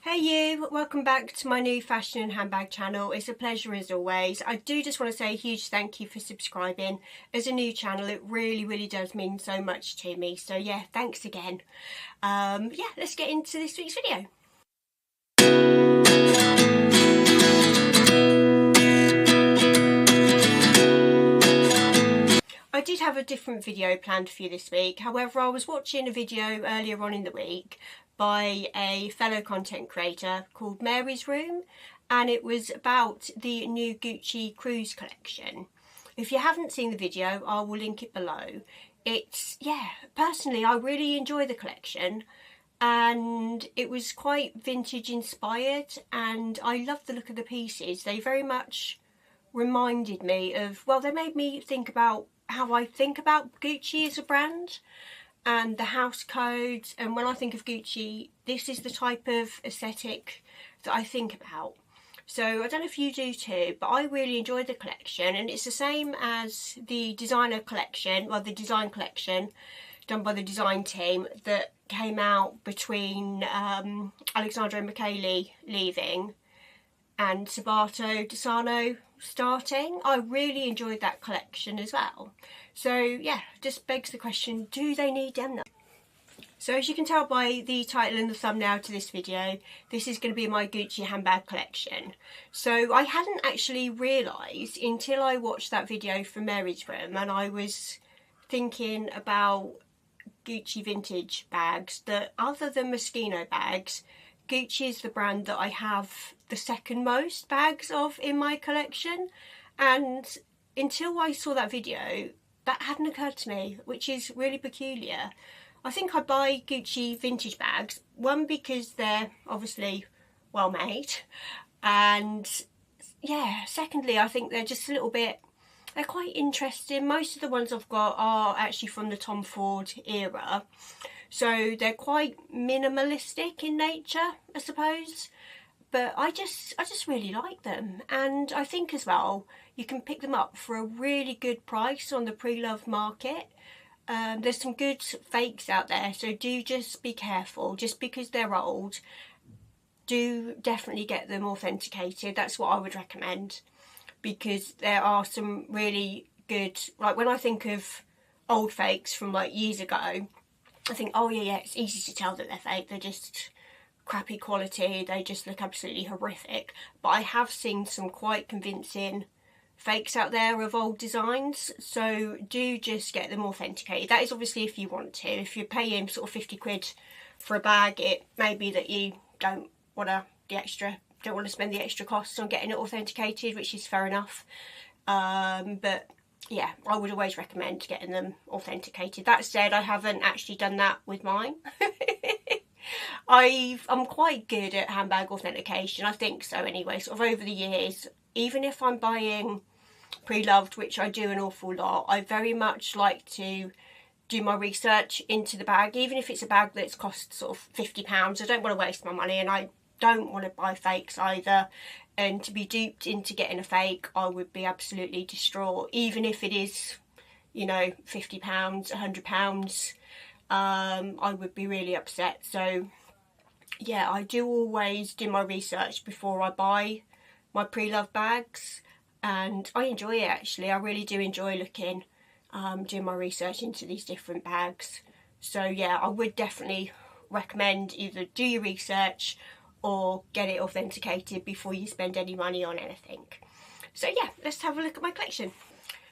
Hey you, welcome back to my new fashion and handbag channel. It's a pleasure as always. I do just want to say a huge thank you for subscribing. As a new channel, it really does mean so much to me. So yeah, thanks again. Yeah, let's get into this week's video. I did have a different video planned for you this week. However, I was watching a video earlier on in the week by a fellow content creator called Mary's Room, and it was about the new Gucci cruise collection. If you haven't seen the video, I will link it below. It's, yeah, personally I really enjoy the collection, and it was quite vintage inspired, and I love the look of the pieces. They very much reminded me of, well, they made me think about how I think about Gucci as a brand and the house codes. And when I think of Gucci, this is the type of aesthetic that I think about. So I don't know if you do too, but I really enjoyed the collection, and it's the same as the designer collection, well, the design collection done by the design team that came out between Alexandra and Michele leaving and Sabato De Sarno starting. I really enjoyed that collection as well. So yeah, just begs the question, do they need them now? So as you can tell by the title and the thumbnail to this video, this is going to be my Gucci handbag collection. So I hadn't actually realised until I watched that video from Mary's Room, and I was thinking about Gucci vintage bags, that other than Moschino bags, Gucci is the brand that I have the second most bags of in my collection. And until I saw that video, that hadn't occurred to me, which is really peculiar. I think I buy Gucci vintage bags, one because they're obviously well made, and yeah, secondly I think they're just a little bit, they're quite interesting. Most of the ones I've got are actually from the Tom Ford era, so they're quite minimalistic in nature, I suppose. But I just really like them, and I think as well you can pick them up for a really good price on the pre-loved market. There's some good fakes out there, so do just be careful. Just because they're old, do definitely get them authenticated. That's what I would recommend, because there are some really good, like when I think of old fakes from like years ago, I think, oh yeah, it's easy to tell that they're fake. They're just crappy quality, they just look absolutely horrific. But I have seen some quite convincing fakes out there of old designs, so do just get them authenticated. That is obviously if you want to. If you're paying sort of 50 quid for a bag, it may be that you don't want to spend the extra costs on getting it authenticated, which is fair enough. But yeah, I would always recommend getting them authenticated. That said, I haven't actually done that with mine. I'm quite good at handbag authentication, I think so anyway, sort of over the years. Even if I'm buying pre-loved, which I do an awful lot, I very much like to do my research into the bag, even if it's a bag that's cost sort of £50. I don't want to waste my money, and I don't want to buy fakes either. And to be duped into getting a fake, I would be absolutely distraught, even if it is, you know, £50, £100. I would be really upset. So yeah, I do always do my research before I buy my pre-loved bags, and I enjoy it actually. I really do enjoy looking, doing my research into these different bags. So yeah, I would definitely recommend either do your research or get it authenticated before you spend any money on anything. So yeah, let's have a look at my collection.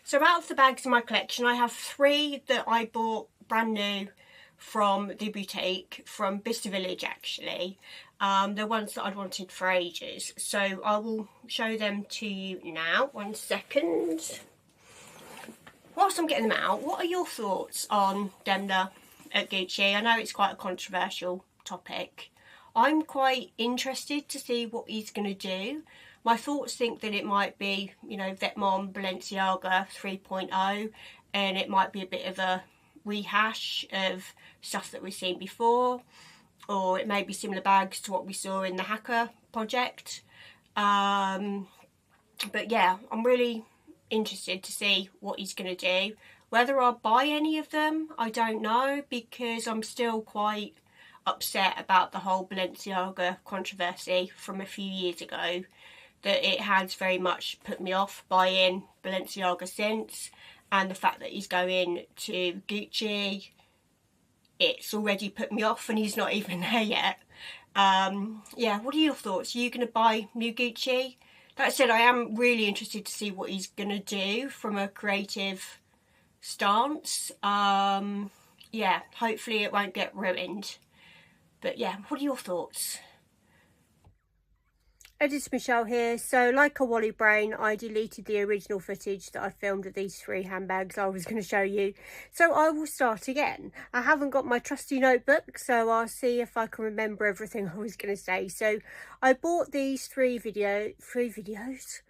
So out of the bags in my collection, I have 3 that I bought brand new from the boutique, from Bicester Village actually. They're ones that I'd wanted for ages, so I will show them to you now. 1 second. Whilst I'm getting them out, what are your thoughts on Demna at Gucci? I know it's quite a controversial topic. I'm quite interested to see what he's going to do. My thoughts think that it might be, you know, Vetements Balenciaga 3.0, and it might be a bit of a rehash of stuff that we've seen before, or it may be similar bags to what we saw in the Hacker project. But yeah, I'm really interested to see what he's going to do. Whether I'll buy any of them, I don't know, because I'm still quite upset about the whole Balenciaga controversy from a few years ago, that it has very much put me off buying Balenciaga since. And the fact that he's going to Gucci, it's already put me off, and he's not even there yet. Yeah, what are your thoughts? Are you going to buy new Gucci? That said, I am really interested to see what he's going to do from a creative stance. Yeah, hopefully it won't get ruined. But yeah, what are your thoughts? Edits Michelle here. So like a Wally brain, I deleted the original footage that I filmed of these 3 handbags I was going to show you. So I will start again. I haven't got my trusty notebook, so I'll see if I can remember everything I was going to say. So I bought these 3 videos.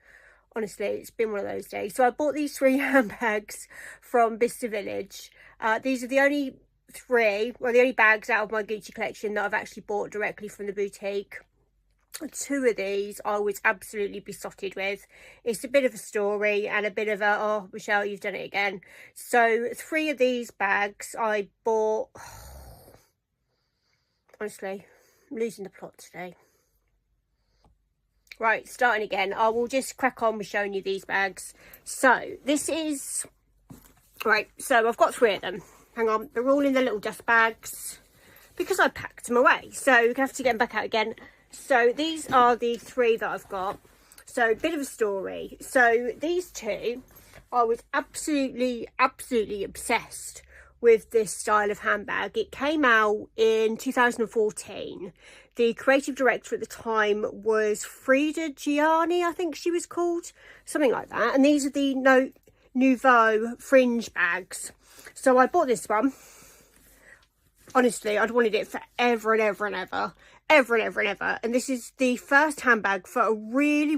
Honestly, it's been one of those days. So I bought these 3 handbags from Bicester Village. These are the only 3, well, the only bags out of my Gucci collection that I've actually bought directly from the boutique. 2 of these I was absolutely besotted with. It's a bit of a story and a bit of a, oh Michelle, you've done it again. So 3 of these bags I bought, honestly, I'm losing the plot today. Right, starting again. I will just crack on with showing you these bags. So this is, right, so I've got 3 of them. Hang on, they're all in the little dust bags because I packed them away, so we're gonna have to get them back out again. So these are the 3 that I've got. So a bit of a story. So these 2, I was absolutely obsessed with this style of handbag. It came out in 2014. The creative director at the time was Frida Gianni, I think she was called, something like that. And these are the Nouveau fringe bags. So I bought this one. Honestly, I'd wanted it forever and ever and ever. And this is the first handbag for a really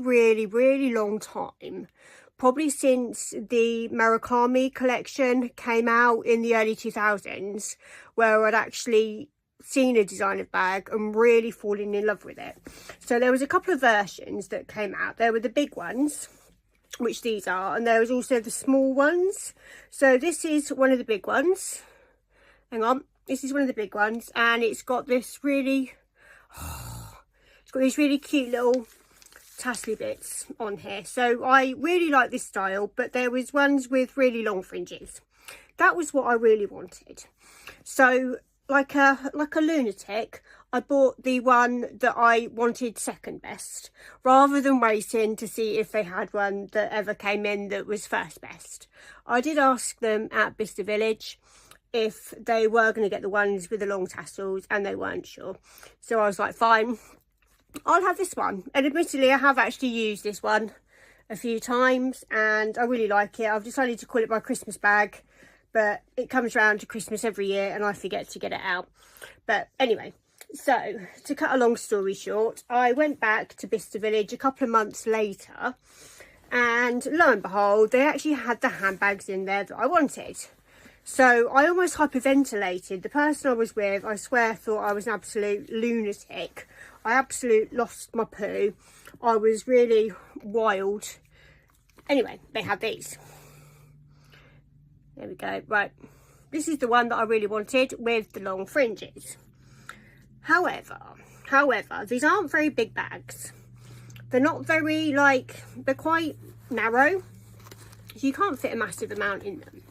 long time, probably since the Murakami collection came out in the early 2000s, where I'd actually seen a designer bag and really fallen in love with it. So there was a couple of versions that came out. There were the big ones, which these are, and there was also the small ones. So this is one of the big ones. Hang on, this is one of the big ones, and it's got this really, it's got these really cute little tassely bits on here. So I really like this style, but there was ones with really long fringes. That was what I really wanted. So like a lunatic, I bought the one that I wanted second best, rather than waiting to see if they had one that ever came in that was first best. I did ask them at Bicester Village if they were going to get the ones with the long tassels, and they weren't sure. So I was like, fine, I'll have this one. And admittedly, I have actually used this one a few times and I really like it. I've decided to call it my Christmas bag, but it comes round to Christmas every year and I forget to get it out. But anyway, so to cut a long story short, I went back to Bicester Village a couple of months later, and lo and behold, they actually had the handbags in there that I wanted. So I almost hyperventilated. The person I was with, I swear, thought I was an absolute lunatic. I absolutely lost my poo. I was really wild. Anyway, they had these. There we go. Right. This is the one that I really wanted with the long fringes. However, these aren't very big bags. They're not very, they're quite narrow. So you can't fit a massive amount in them.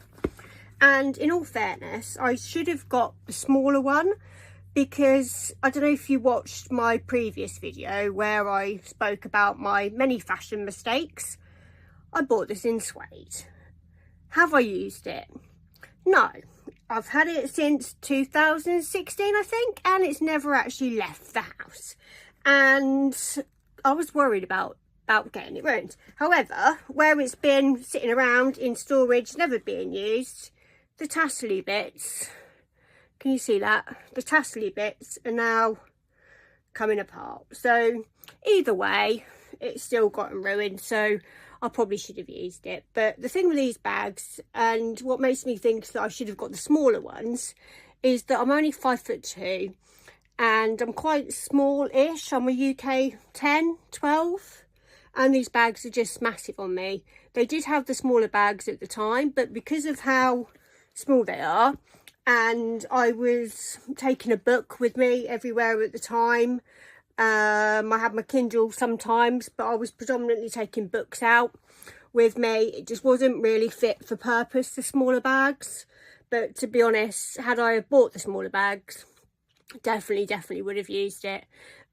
And in all fairness, I should have got the smaller one, because I don't know if you watched my previous video where I spoke about my many fashion mistakes. I bought this in suede. Have I used it? No. I've had it since 2016, I think, and it's never actually left the house. And I was worried about getting it ruined. However, where it's been sitting around in storage, never being used, the tassely bits, can you see that? The tassely bits are now coming apart. So either way, it's still gotten ruined, so I probably should have used it. But the thing with these bags, and what makes me think that I should have got the smaller ones, is that I'm only 5'2", and I'm quite small-ish. I'm a UK 10, 12, and these bags are just massive on me. They did have the smaller bags at the time, but because of how small they are, and I was taking a book with me everywhere at the time. I had my Kindle sometimes, but I was predominantly taking books out with me. It just wasn't really fit for purpose, the smaller bags. But to be honest, had I bought the smaller bags, definitely would have used it.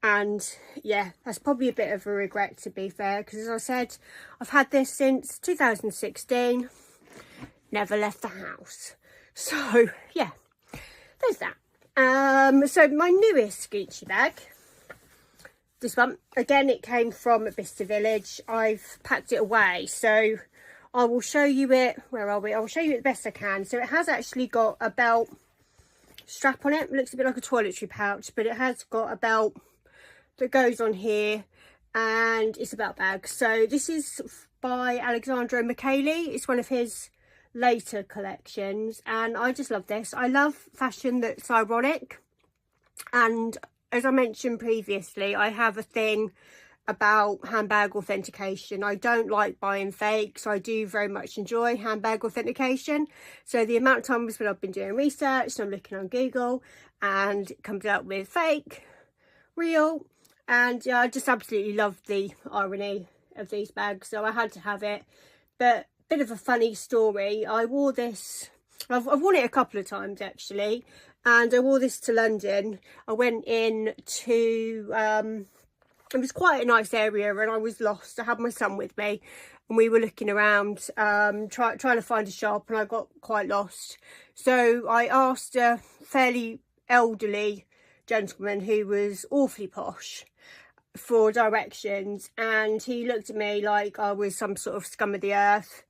And yeah, that's probably a bit of a regret, to be fair, because as I said, I've had this since 2016, never left the house. So yeah, there's that. So my newest Gucci bag, this one, again, it came from Bicester Village. I've packed it away, so I will show you it. Where are we? I will show you it the best I can. So it has actually got a belt strap on it. It looks a bit like a toiletry pouch, but it has got a belt that goes on here, and it's a belt bag. So this is by Alexandro Michele. It's one of his later collections, and I just love this. I love fashion that's ironic, and as I mentioned previously, I have a thing about handbag authentication. I don't like buying fakes. I do very much enjoy handbag authentication. So the amount of times when I've been doing research and I'm looking on Google and it comes out with fake, real, and yeah, I just absolutely love the irony of these bags, so I had to have it. But bit of a funny story, I wore this, I've worn it a couple of times actually, and I wore this to London. I went in to it was quite a nice area and I was lost. I had my son with me and we were looking around trying to find a shop, and I got quite lost. So I asked a fairly elderly gentleman who was awfully posh for directions, and he looked at me like I was some sort of scum of the earth.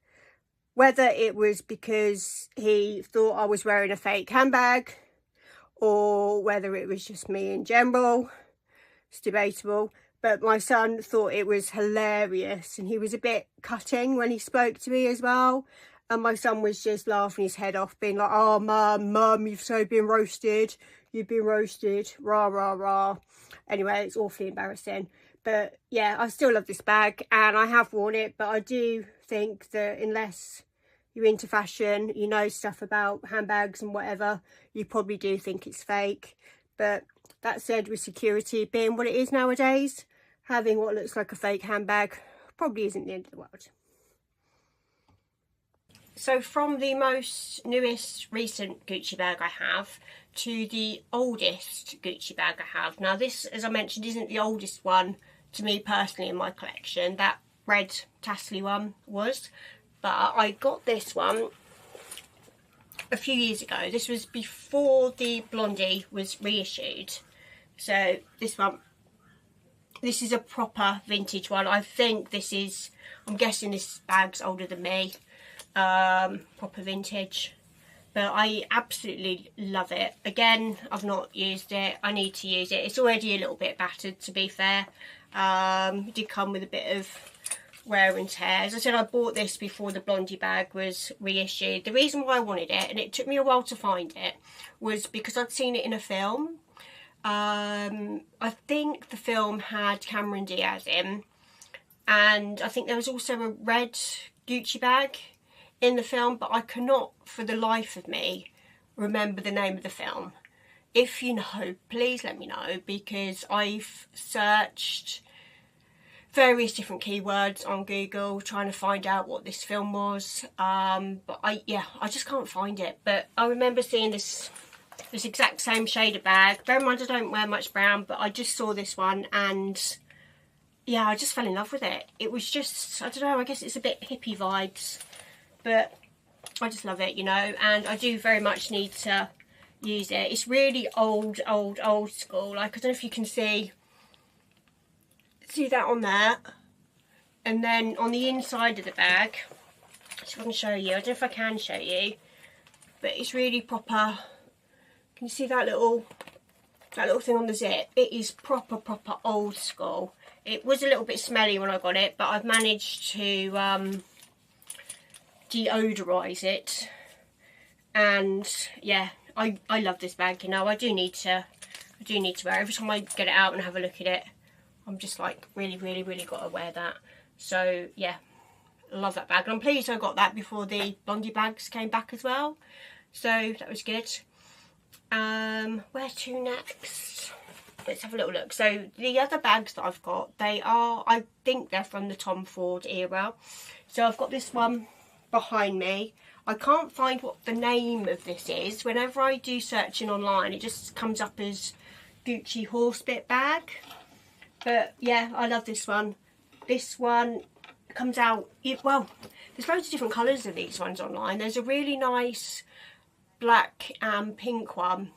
Whether it was because he thought I was wearing a fake handbag or whether it was just me in general, it's debatable. But my son thought it was hilarious, and he was a bit cutting when he spoke to me as well. And my son was just laughing his head off, being like, "Oh, mum, you've so been roasted. You've been roasted. Rah, rah, rah." Anyway, it's awfully embarrassing. But yeah, I still love this bag and I have worn it. But I do think that unless you're into fashion, you know stuff about handbags and whatever, you probably do think it's fake. But that said, with security being what it is nowadays, having what looks like a fake handbag probably isn't the end of the world. So from the most newest recent Gucci bag I have to the oldest Gucci bag I have. Now this, as I mentioned, isn't the oldest one to me personally in my collection. That red tassely one was. But I got this one a few years ago. This was before the Blondie was reissued. So this one, this is a proper vintage one. I think this is, I'm guessing this bag's older than me. Proper vintage. But I absolutely love it. Again, I've not used it. I need to use it. It's already a little bit battered, to be fair. It did come with a bit of wear and tear. As I said, I bought this before the Blondie bag was reissued. The reason why I wanted it, and it took me a while to find it, was because I'd seen it in a film. I think the film had Cameron Diaz in, and I think there was also a red Gucci bag in the film, but I cannot for the life of me remember the name of the film. If you know, please let me know, because I've searched various different keywords on Google trying to find out what this film was, but I just can't find it. But I remember seeing this exact same shade of bag. Bear in mind I don't wear much brown, but I just saw this one and yeah, I just fell in love with it. It was just, I don't know, I guess it's a bit hippie vibes, but I just love it, you know, and I do very much need to use it. It's really old school. Like, I don't know if you can see that on there, and then on the inside of the bag, so I can show you, I don't know if I can show you, but it's really proper. Can you see that little thing on the zip? It is proper old school. It was a little bit smelly when I got it, but I've managed to deodorize it, and yeah, I love this bag. You know, I do need to wear it. Every time I get it out and have a look at it, I'm just like, really got to wear that. So yeah, I love that bag, and I'm pleased I got that before the Blondie bags came back as well, so that was good. Where to next? Let's have a little look. So the other bags that I've got, they are, I think they're from the Tom Ford era. So I've got this one behind me. I can't find what the name of this is. Whenever I do searching online, it just comes up as Gucci horsebit bag. But yeah, I love this one. This one comes out, well, there's loads of different colours of these ones online. There's a really nice black and pink one,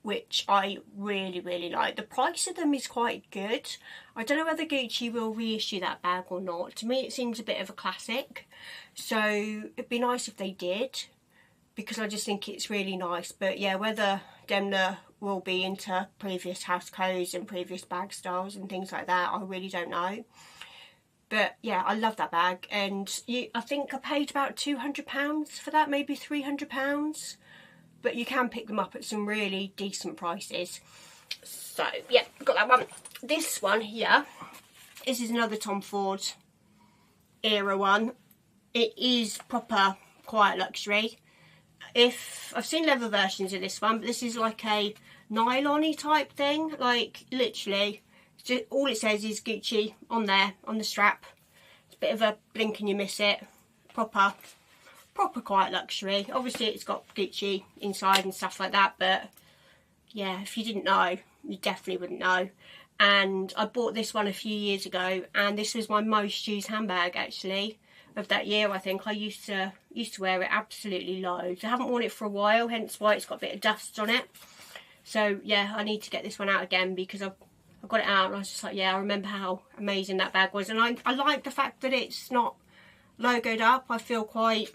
which I really like. The price of them is quite good. I don't know whether Gucci will reissue that bag or not. To me it seems a bit of a classic, so it'd be nice if they did, because I just think it's really nice. But yeah, whether Demna will be into previous house codes and previous bag styles and things like that, I really don't know. But yeah, I love that bag, and I think I paid about £200 for that, maybe £300. But you can pick them up at some really decent prices. So yeah, got that one. This one here, this is another Tom Ford era one. It is proper quiet luxury. If I've seen leather versions of this one, but this is like a nylon-y type thing. Like literally, just, all it says is Gucci on there, on the strap. It's a bit of a blink and you miss it. Proper quiet luxury. Obviously it's got Gucci inside and stuff like that, but yeah, if you didn't know, you definitely wouldn't know. And I bought this one a few years ago, and this was my most used handbag actually of that year. I think I used to wear it absolutely loads. I haven't worn it for a while, hence why it's got a bit of dust on it. So yeah, I need to get this one out again, because I've got it out and I was just like, yeah, I remember how amazing that bag was. And I like the fact that it's not logoed up. I feel quite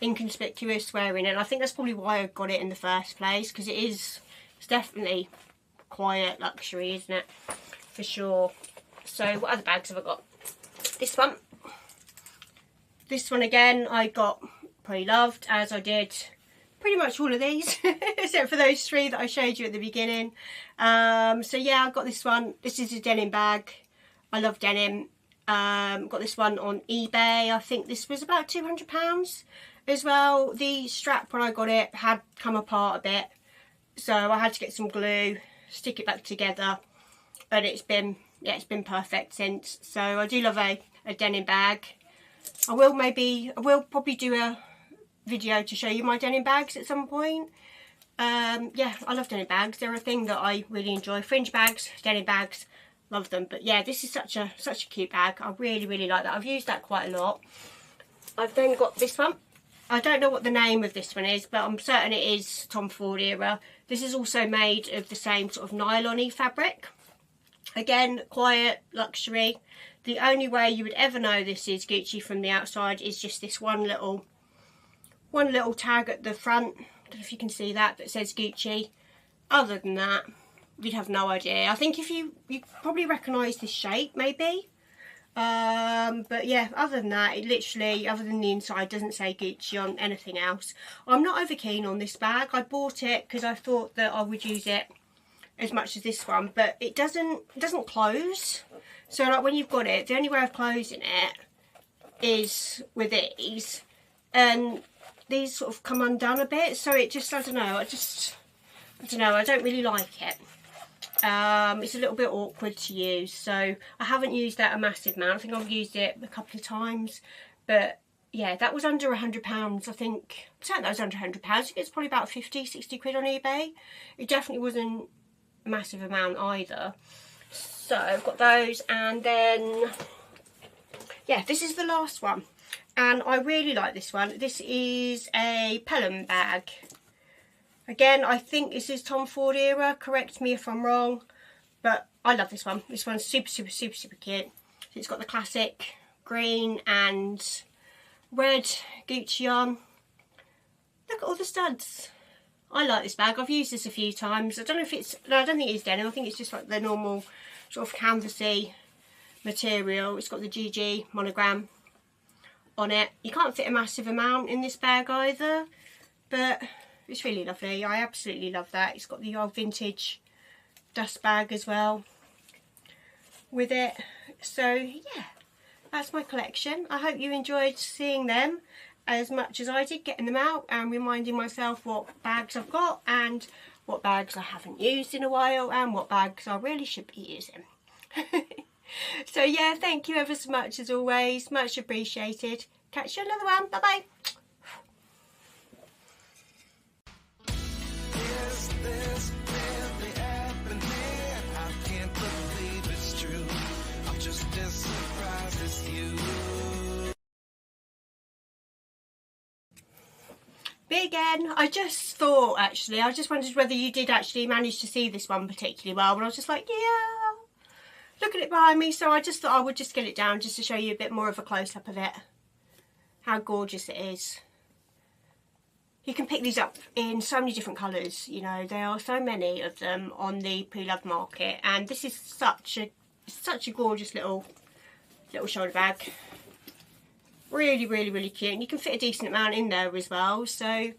inconspicuous wearing it, and I think that's probably why I got it in the first place, because it's definitely quiet luxury, isn't it? For sure. So what other bags have I got? This one again I got pre-loved, as I did pretty much all of these except for those three that I showed you at the beginning. So yeah, I got this one. This is a denim bag. I love denim. Got this one on eBay. I think this was about £200 as well. The strap when I got it had come apart a bit, so I had to get some glue, stick it back together, and it's been perfect since. So I do love a denim bag. I will probably do a video to show you my denim bags at some point. Yeah, I love denim bags. They're a thing that I really enjoy. Fringe bags, denim bags, love them. But yeah, this is such a cute bag. I really like that. I've used that quite a lot. I've then got this one. I don't know what the name of this one is, but I'm certain it is Tom Ford era. This is also made of the same sort of nylon-y fabric. Again, quiet luxury. The only way you would ever know this is Gucci from the outside is just this one little tag at the front. I don't know if you can see that says Gucci. Other than that, you'd have no idea. I think if you probably recognise this shape, maybe. But yeah, other than that, it literally, other than the inside, doesn't say Gucci on anything else. I'm not over keen on this bag. I bought it because I thought that I would use it as much as this one, but it doesn't close. So like when you've got it, the only way of closing it is with these, and these sort of come undone a bit. So it just, I don't know, I don't really like it. It's a little bit awkward to use, so I haven't used that a massive amount. I think I've used it a couple of times, but yeah, that was under £100. I think, I'm certain that was under £100. I think it's probably about 50, 60 quid on eBay. It definitely wasn't a massive amount either. So I've got those, and then yeah, this is the last one, and I really like this one. This is a Pelham bag. Again, I think this is Tom Ford era, correct me if I'm wrong, but I love this one. This one's super cute. It's got the classic green and red Gucci on. Look at all the studs. I like this bag. I've used this a few times. I don't know if it's, no, I don't think it's denim. I think it's just like the normal sort of canvasy material. It's got the GG monogram on it. You can't fit a massive amount in this bag either, but it's really lovely. I absolutely love that. It's got the old vintage dust bag as well with it. So yeah, that's my collection. I hope you enjoyed seeing them, as much as I did getting them out and reminding myself what bags I've got and what bags I haven't used in a while and what bags I really should be using. So yeah, thank you ever so much as always, much appreciated. Catch you on another one. Bye bye. Me again. I just thought, actually, I just wondered whether you did actually manage to see this one particularly well, but I was just like, yeah, look at it behind me. So I just thought I would just get it down just to show you a bit more of a close-up of it. How gorgeous it is. You can pick these up in so many different colours, you know, there are so many of them on the pre-loved market, and this is such a gorgeous little shoulder bag. Really, really, really cute, and you can fit a decent amount in there as well, so